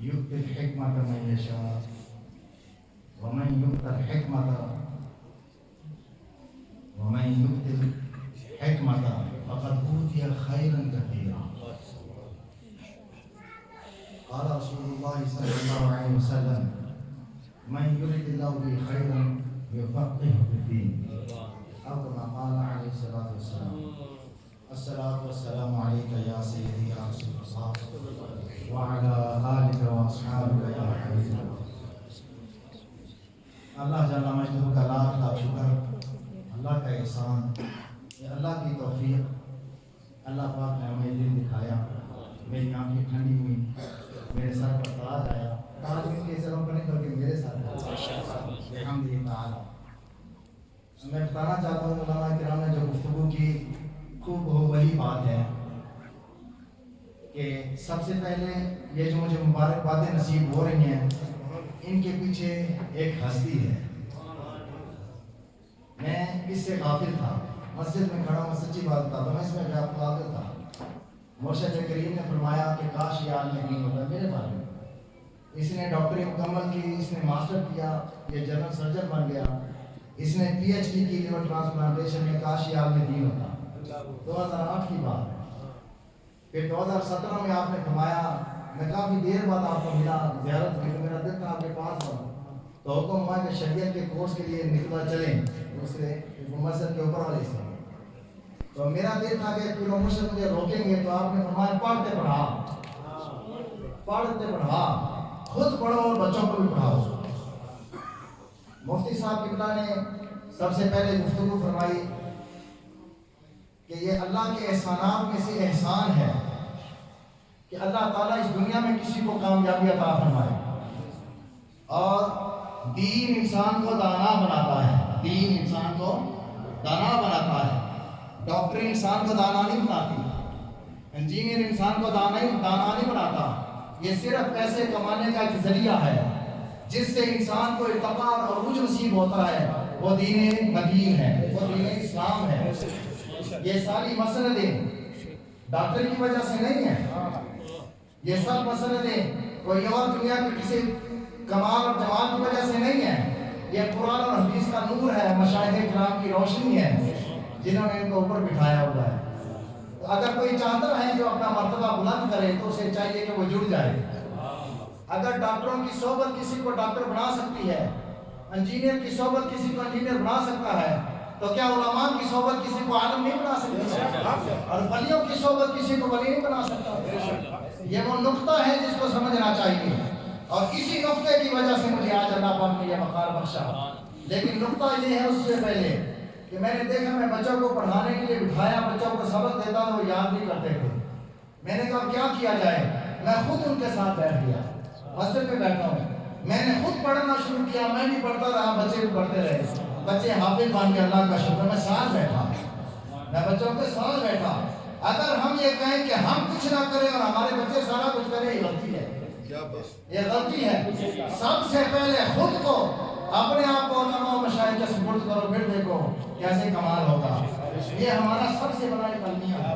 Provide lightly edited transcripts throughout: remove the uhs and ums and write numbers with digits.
يؤتي الحكمة من يشاء ومن يؤت الحكمة فقد أوتي خيرا كثيرا. قال رسول الله صلى الله عليه وسلم من يرد الله به خيرا يفقهه في الدين أو كما قال عليه الصلاة والسلام. الصلاة والسلام عليك يا سيدي يا رسول الله وعلى آلك وأصحابك يا حبيب الله. اللہ جل مجدہ کا لاکھ لاکھ شکر، اللہ کا احسان، یہ اللہ کی توفیق. اللہ پاک نے ہمیں دل دکھایا، میری آنکھیں ٹھنڈی ہوئی، میرے سر پر تاج آیا. تاج ان کے سروں پر نہیں بلکہ میرے سر پر. الحمدللہ. میں بتانا چاہتا ہوں علماء کرام نے جو گفتگو کی خوب وہی بات ہے کہ سب سے پہلے یہ جو مجھے مبارک باتیں نصیب ہو رہی ہیں ان کے پیچھے ایک ہستی ہے. میں اس سے غافل تھا، مسجد میں کھڑا ہوں، سچی بات بتا دوں، میں اس میں غافل تھا. مرشد کریم نے فرمایا کہ کاش یہ عالم دین ہوتا میرے بارے میں. اس نے ڈاکٹری مکمل کی، اس نے ماسٹر کیا، یہ جنرل سرجن بن گیا، اس نے پی ایچ ڈی کی لیور ٹرانسپلانٹیشن میں. کاش یہ عالم دین ہوتا. 2008 کی بات ہے. پھر 2017 میں آپ نے فرمایا، میں کافی دیر بعد آپ کو ملا، زیارت کی، تو میرا دل تھا آپ کے پاس ہوں. تو حکم ہوا کہ شریعت کے کورس کے لیے نکلا چلیں دوسرے مسجد کے اوپر والے سے. تو میرا دل تھا کہ پھر مرشد مجھے روکیں گے، تو آپ نے فرمایا پڑھتے پڑھا، خود پڑھو اور بچوں کو بھی پڑھاؤ. مفتی صاحب قبلہ نے سب سے پہلے گفتگو فرمائی کہ یہ اللہ کے احسانات میں سے احسان ہے کہ اللہ تعالیٰ اس دنیا میں کسی کو کامیابی عطا فرمائے. اور دین انسان کو دانا بناتا ہے، دین انسان کو دانا بناتا ہے. ڈاکٹر انسان کو دانا نہیں بناتی، انجینئر انسان کو دانا نہیں بناتا. یہ صرف پیسے کمانے کا ایک ذریعہ ہے جس سے انسان کو ارتقاء اور عروج نصیب ہوتا ہے. وہ دین مدین ہے، وہ دین اسلام ہے. یہ ساری مسندیں ڈاکٹر کی وجہ سے نہیں ہیں، یہ سب مسندیں کوئی اور دنیا کی کسی کمال اور جمال کی وجہ سے نہیں ہیں. یہ قرآن اور حدیث کا نور ہے، مشائخ کرام کی روشنی ہے جنہوں نے ان کو اوپر بٹھایا ہوا ہے. تو اگر کوئی چاہتا ہے جو اپنا مرتبہ بلند کرے تو اسے چاہیے کہ وہ جڑ جائے. اگر ڈاکٹروں کی صحبت کسی کو ڈاکٹر بنا سکتی ہے، انجینئر کی صحبت کسی کو انجینئر بنا سکتا ہے، تو کیا علماء کی صحبت کسی کو عالم نہیں بنا سکتی؟ اور ولیوں کی صحبت کسی کو ولی نہیں بنا سکتا؟ یہ وہ نقطہ ہے جس کو سمجھنا چاہیے، اور اسی نقطے کی وجہ سے مجھے آج اللہ پاک نے یہ وقار بخشا. لیکن نقطہ یہ ہے اس سے پہلے کہ میں نے دیکھا، میں بچوں کو پڑھانے کے لیے بٹھایا، بچوں کو سبق دیتا تو وہ یاد نہیں کرتے تھے. میں نے کہا کیا کیا جائے، میں خود ان کے ساتھ بیٹھ گیا، مسجد میں بیٹھا ہوں، میں نے خود پڑھنا شروع کیا، میں بھی پڑھتا رہا، بچے بھی پڑھتے رہے، بچے حافظ بن کے اللہ کا شکر. میں ساتھ بیٹھا، میں بچوں کے ساتھ بیٹھا. اگر ہم یہ کہیں کہ ہم کچھ نہ کریں اور ہمارے بچے سارا کچھ کریں، یہ غلطی ہے، یہ غلطی ہے. سب سے پہلے خود کو، اپنے آپ کو علماء و مشائخ کے سپرد کرو، پھر دیکھو کیسے کمال ہوگا. یہ ہمارا سب سے بڑا المیہ ہے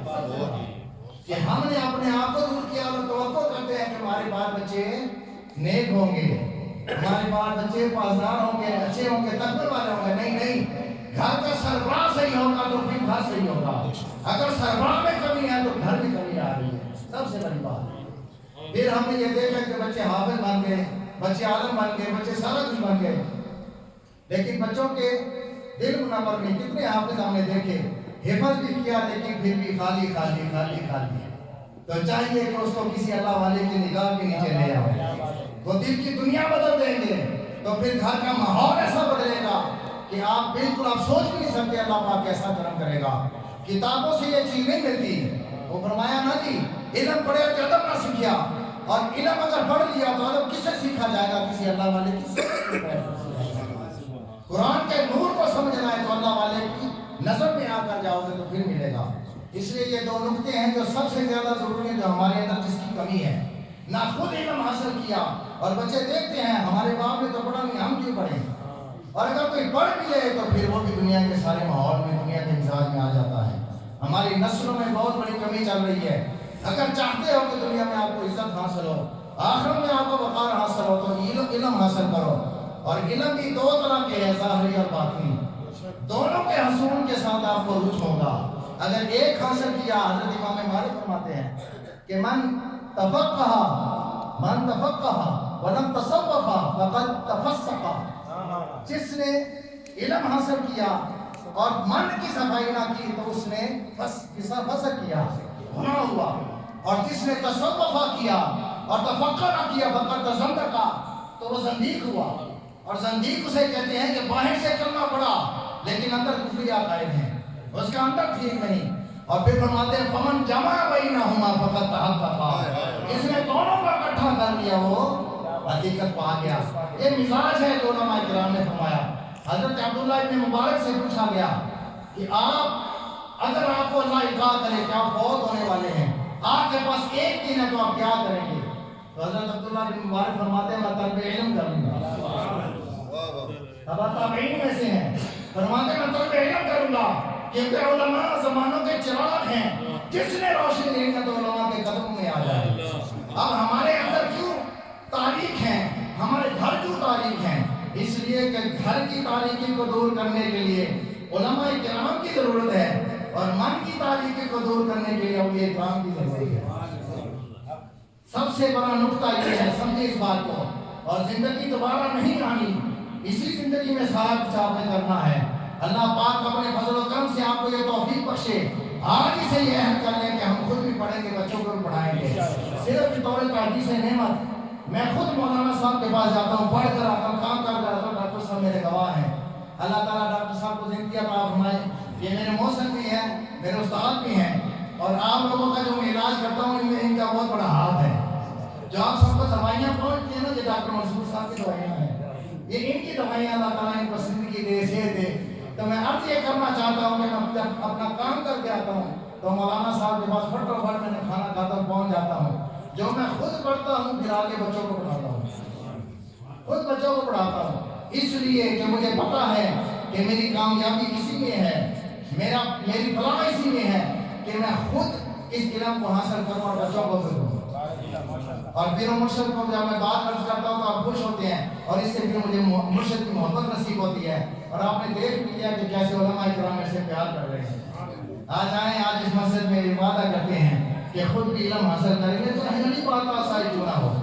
کہ ہم نے اپنے آپ کو دور کیا اور توقع کرتے ہیں کہ ہمارے بال بچے نیک ہوں گے، ہمارے بال بچے پاسدار ہوں گے، اچھے ہوں گے، تقوی والے ہوں گے. نہیں، گھر کا سربراہ صحیح ہوگا تو پھر گھر صحیح ہوگا. اگر سربراہ میں کمی ہے تو گھر میں کمی آ رہی ہے. سب سے بڑی بات. پھر ہم نے یہ دیکھا کہ بچے حافظ بن گئے، بچے عالم بن گئے، بچے سارا کچھ بن گئے، لیکن بچوں کے دل منور میں کتنے حافظ ہم نے دیکھے، حفظ بھی کیا لیکن پھر بھی خالی. تو چاہیے کہ اس کو کسی اللہ والے کی نگاہ کے نیچے لے آؤ. وہ دل کی دنیا بدل دیں گے تو پھر گھر کا ماحول ایسا بدلے گا کہ آپ بالکل سوچ بھی نہیں سکتے اللہ پاک کیسا کرم کرے گا. کتابوں سے یہ چیز نہیں ملتی. وہ فرمایا نا جی، علم پڑھے کہ ادب نہ سیکھیا، اور علم اگر پڑھ لیا تو ادب کس سے سیکھا جائے گا؟ کسی اللہ والے کی. قرآن کے نور کو سمجھنا ہے تو اللہ والے کی نظر میں آ کر جاؤ گے تو پھر ملے گا. اس لیے یہ دو نقطے ہیں جو سب سے زیادہ ضروری ہیں، جو ہمارے اندر جس کی کمی ہے. نہ خود علم حاصل کیا، اور بچے دیکھتے ہیں ہمارے باپ نے تو پڑھا نہیں، ہم کیوں پڑھیں؟ اور اگر کوئی پڑھ بھی لے تو پھر وہ بھی دنیا کے سارے ماحول میں، دنیا کے مزاج میں آ جاتا ہے. ہماری نسلوں میں بہت بڑی کمی چل رہی ہے. اگر چاہتے ہو کہ دنیا میں آپ کو عزت حاصل ہو آخرت میں آپ کو وقار حاصل ہو تو علم حاصل کرو. اور علم بھی دو طرح کے ہیں، ظاہری اور باطنی. دونوں کے حصول کے ساتھ آپ کو رجوع ہوگا. اگر ایک حاصل کیا، حضرت امام مالک فرماتے ہیں کہ من تفقہ ولم تصوف فقد تفسق. جس نے علم حاصل کیا اور من کی صفائی نہ کی تو اس نے فسق کیا، گناہ ہوا. اور جس نے تصوف کیا اور تفقہ نہ کیا فقد تزندق، تو وہ زندیق ہوا. اور زندیق اسے کہتے ہیں کہ باہر سے کلمہ پڑا لیکن اندر کفری عقائد ہیں، اس کا اندر ٹھیک نہیں. اور پھر فرماتے ہیں فمن جمع بینہما فقد تحقق. اس نے دونوں کا اکٹھا کر لیا وہ حقیقت پا گیا. یہ مزاج ہے جو علماء کرام نے فرمایا. حضرت عبداللہ ابن مبارک سے پوچھا گیا کہ اگر آپ کو اللہ اطلاع کرے کہ آپ فوت ہونے والے ہیں، آپ کے پاس ایک دن ہے تو آپ کیا کریں گے؟ تو حضرت عبداللہ ابن مبارک فرماتے ہیں میں طلب علم کروں گا. اب تابعین میں سے ہیں، فرماتے ہیں میں طلب علم کروں گا کیونکہ علماء زمانوں کے چراغ ہیں، جس نے روشنی دینی ہے تو علماء کے قدم میں آ جائے. اب ہمارے اندر کیوں تاریخ ہیں، ہمارے گھر کیوں تاریخ ہیں؟ اس لیے کہ گھر کی تاریکی کو دور کرنے کے لیے علماء کرام کی ضرورت ہے، اور من کی تاریکی کو دور کرنے کے لیے اولیاء کرام کی ضرورت ہے. سب سے بڑا نقطہ یہ ہے، سمجھے اس بات کو. اور زندگی دوبارہ نہیں آنی، اسی زندگی میں سارا کچھ آپ نے کرنا ہے. اللہ پاک اپنے فضل و کرم سے آپ کو یہ توفیق بخشے. آج ہی سے یہ عہد کر لیں کہ ہم خود بھی پڑھیں گے، بچوں کو بھی پڑھائیں گے. صرف بطور تحدیث نعمت میں خود مولانا صاحب کے پاس جاتا ہوں، پڑھ کر آتا ہوں، کام کر آتا ہوں. ڈاکٹر صاحب میرے گواہ ہیں. اللہ تعالیٰ ڈاکٹر صاحب کو زندگی عطا فرمائے. یہ میرے محسن بھی ہیں، میرے استاد بھی ہیں. اور آپ لوگوں کا جو میں علاج کرتا ہوں ان میں ان کا بہت بڑا ہاتھ ہے. جو آپ سب کو دوائیاں پہنچتی ہیں نا، یہ ڈاکٹر منصور صاحب کی دوائیاں ہیں. یہ ان کی دوائیاں اللہ تعالیٰ ان کو زندگی دے، صحت دے. تو میں عرض یہ کرنا چاہتا ہوں کہ میں جب اپنا کام کر کے آتا ہوں تو مولانا صاحب کے پاس فٹ میں نے کھانا کھاتا ہوں، پہنچ جاتا ہوں. جو میں خود پڑھتا ہوں پھر آگے بچوں کو پڑھاتا ہوں، خود بچوں کو پڑھاتا ہوں. اس لیے کہ مجھے پتا ہے کہ میری کامیابی اسی میں ہے، میری فلاح اسی میں ہے کہ میں خود اس علم کو حاصل کروں اور بچوں کو بھی دوں. اور پھر مرشد کو جب میں بات عرض کرتا ہوں تو آپ خوش ہوتے ہیں، اور اس سے پھر مجھے مرشد کی محبت نصیب ہوتی ہے. اور آپ نے دیکھ بھی لیا کہ کیسے علماء کرام میں سے پیار کر رہے ہیں. آج آئیں، آج اس مسجد میں وعدہ کرتے ہیں کہ خود بھی علم حاصل کریں گے تو اہلی بات آسائی کیوں نہ ہو.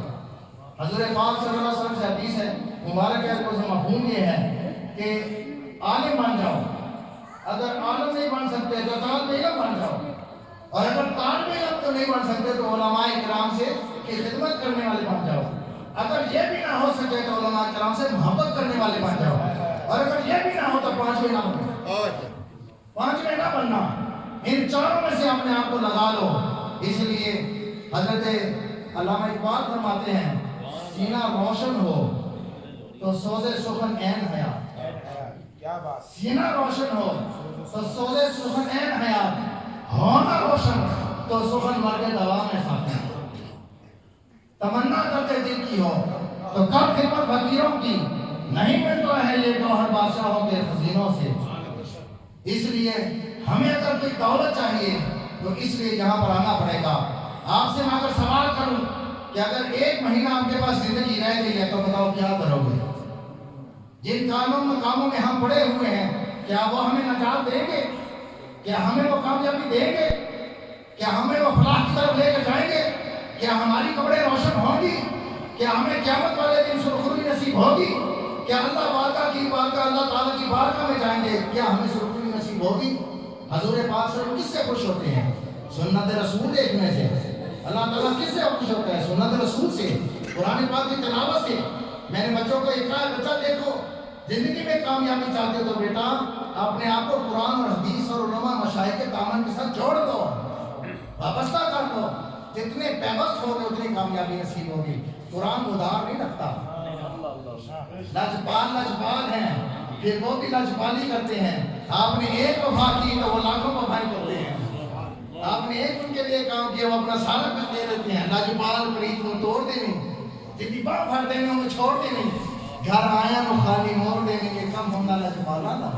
حضور پاک صلی اللہ علیہ وسلم سے حدیث ہے مبارک ہے، اس کا مفہوم یہ ہے کہ عالم بن جاؤ. اگر عالم نہیں بن سکتے تو طالب علم بن جاؤ، اور اگر طالب علم تو نہیں بن سکتے تو علماء کرام سے کی خدمت کرنے والے بن جاؤ. اگر یہ بھی نہ ہو سکے تو علماء کرام سے محبت کرنے والے بن جاؤ. اور اگر یہ بھی نہ ہو تو پانچویں نہ بننا، پانچویں نہ بننا. ان چاروں میں سے اپنے آپ کو لگا لو. اس لیے حضرت علامہ اقبال فرماتے ہیں سینہ روشن ہو تو سوزے سخن عین حیات. سینہ روشن ہو تو سوزے سخن عین حیات. ہونا روشن تو سخن مرگ دوا میں ساتھ. تمنا کرتے دل کی ہو تو کب خدمت فقیروں کی. نہیں ملتا ہے یہ گوہر بادشاہوں کے خزینوں سے. اس لیے ہمیں اگر کوئی دولت چاہیے تو اس لیے یہاں پر آنا پڑے گا. آپ سے میں اگر سوال کروں کہ اگر ایک مہینہ آپ کے پاس زندگی رہ گئی ہے تو بتاؤ کیا کرو گے؟ جن کاموں میں ہم پڑے ہوئے ہیں کیا وہ ہمیں نجات دیں گے؟ کیا ہمیں وہ کامیابی دیں گے؟ کیا ہمیں وہ فلاح کی طرف لے کر جائیں گے؟ کیا ہماری قبریں روشن ہوں گی؟ کیا ہمیں قیامت والے دن سرخروئی نصیب ہوگی؟ کیا اللہ بارگاہ کی بارگاہ اللہ تعالیٰ کی بارگاہ میں جائیں گے؟ کیا ہمیں سرخروئی نصیب ہوگی؟ حضور پاک صلی اللہ علیہ وسلم کس سے خوش ہوتے ہیں؟ سنت رسول دیکھنے سے. اللہ تعالیٰ کس سے خوش ہوتا ہے؟ سنت رسول سے، قرآن پاک کی تلاوت سے. میں نے بچوں کو ایک کہا بچہ دیکھو زندگی میں کامیابی چاہتے ہو تو بیٹا اپنے آپ کو قرآن اور حدیث اور علماء مشائخ کے دامن کے ساتھ جوڑ دو، وابستہ کر دو. جتنے پیوست ہوگے اتنی کامیابی نصیب ہوگی. قرآن ادھار نہیں رکھتا. لجپال ہیں، پھر وہ بھی لجپالی کرتے ہیں. آپ نے ایک وفا کی تو وہ لاکھوں وفائیں کرتے ہیں. آپ نے ایک ان کے لیے کام کیا وہ اپنا سارا کچھ دے دیتے ہیں. لجپال پریت کو توڑ دے نہیں، جتنی باں بھر دیں گے انہیں چھوڑ دے نہیں. گھر آیا نو خالی موڑ دیں گے کہ کم ہونا لجپالا نہ.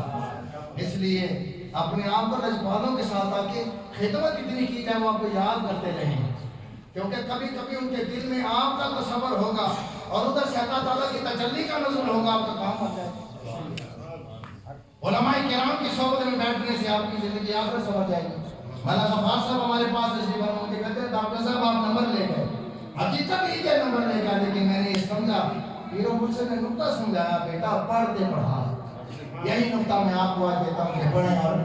اس لیے اپنے آپ کو لجپالوں کے ساتھ آ کے خدمت اتنی کی جائے وہ آپ کو یاد کرتے رہیں. کیونکہ کبھی کبھی ان کے دل میں آپ کا تصور ہوگا اور ادھر سے اللہ تعالیٰ کی تجلی کا نزول ہوگا، آپ کا کام بن جائے گا۔ علماء کرام کی صحبت میں بیٹھنے سے آپ کی زندگی آخر سمجھ جائے گی۔ مولانا غفار صاحب ہمارے پاس تشریف فرما کے کہتے ہیں ڈاکٹر صاحب آپ نمبر لے گئے، حقیقت ہی یہ نمبر لے گیا، لیکن میں نے یہ سمجھا، پیرو مجھ سے نے نقطہ سمجھایا، بیٹا پڑھتے پڑھا۔ یہی نقطہ میں آپ کو آج دیتا ہوں کہ پڑھیں اور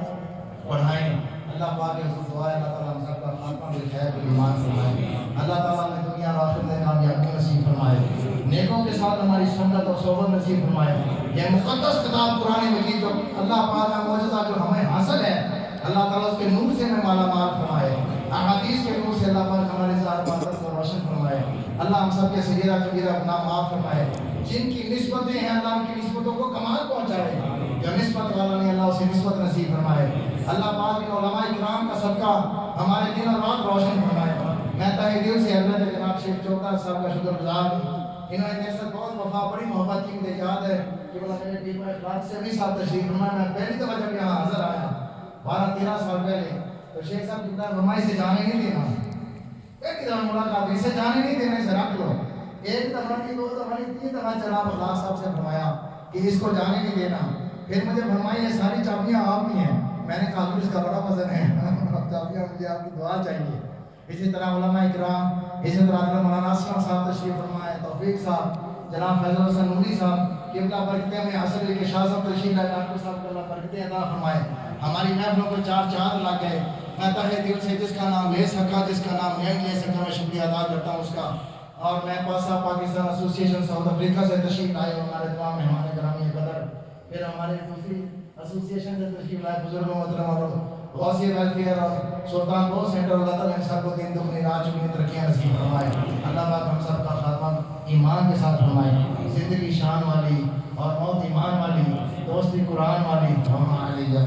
پڑھائیں۔ اللہ پاک کے حضور دعا ہے اللہ تعالیٰ ہم سب کا خاتمہ بالخیر بالایمان فرمائے، اللہ تعالیٰ نے دنیا اور آخرت میں کامیابی نصیب فرمائے، نیکوں کے ساتھ ہماری سنت اور صحبت نصیب فرمائے۔ یہ مقدس کتاب قرآن مجید جو اللہ پاک کا معجزہ جو ہمیں حاصل ہے، اللہ تعالیٰ اس کے نور سے ہمیں مالا مال فرمائے، احادیث کے نور سے اللہ پاک ہمارے ظاہر باطن کو روشن فرمائے، اللہ ہم سب کے صغیرہ کبیرہ گناہ معاف فرمائے، جن کی نسبتیں ہیں اللہ ان کی نسبتوں کو کمال پہنچائے، جو نسبت والا نہیں اللہ اسے نسبت نصیب فرمائے، اللہ پاک ان علماء کرام کا صدقہ ہمارے دن اور رات روشن فرمائے۔ میں تہہ دل سے حضرت جناب شیخ چوکدار صاحب کا شکر گزار ہوں، انہوں نے میرے ساتھ بہت وفا بڑی محبت کی، مجھے یاد ہے کہ بلا میرے ٹیم میں اخلاق سے 20 سال تشریف فرمایا، میں پہلی دفعہ جب یہاں حاضر آیا 12-13 سال پہلے، تو شیخ صاحب جناب فرمائی سے جانے نہیں دینا، ایک دفعہ ملاقات اسے جانے نہیں دینے سے رکھ لو، ایک دفعہ کی 2 دفعہ کی 3 دفعہ جناب اخلاق صاحب سے فرمایا کہ اس کو جانے نہیں دینا، پھر مجھے فرمائی یہ ساری چابیاں آپ کی ہیں، میں نے کہا اس کا بڑا وزن ہے، چابیاں مجھے آپ کی دعا چاہیے۔ اسی طرح علماء اکرام، اسی طرح حضرت مولانا اسلم صاحب تشریف فرمائے، توفیق صاحب، جناب فیضل حسن نوری صاحب، قبلہ برکتیں میں حسن کے شاہ صاحب تشریف لائے، ڈاکٹر صاحب کو اللہ برکتیں عطا فرمائے، ہماری محفلوں کو 4 چاند لگ گئے۔ میں تہہ دل سے جس کا نام لے سکا، جس کا نام نہیں لے سکا، میں شکریہ ادا کرتا ہوں اس کا۔ اور میں پاسا پاکستان ایسوسی ایشن ساؤتھ افریقہ سے تشریف لائے ہمارے تمام مہمان گرامی قدر، پھر ہمارے دوسری ایسوسی ایشن سے تشریف لائے بزرگوں محترم اور غوثیہ ویلفیئر اور سلطان بہت سینٹر، اللہ تعالیٰ ان سب کو دن دگنی رات چگنی ترقیاں نصیب فرمائے، اللہ پاک ہم سب کا خاتمہ ایمان کے ساتھ فرمائے، زندگی شان والی اور موت ایمان والی، دوستی قرآن والی، ہم علیہ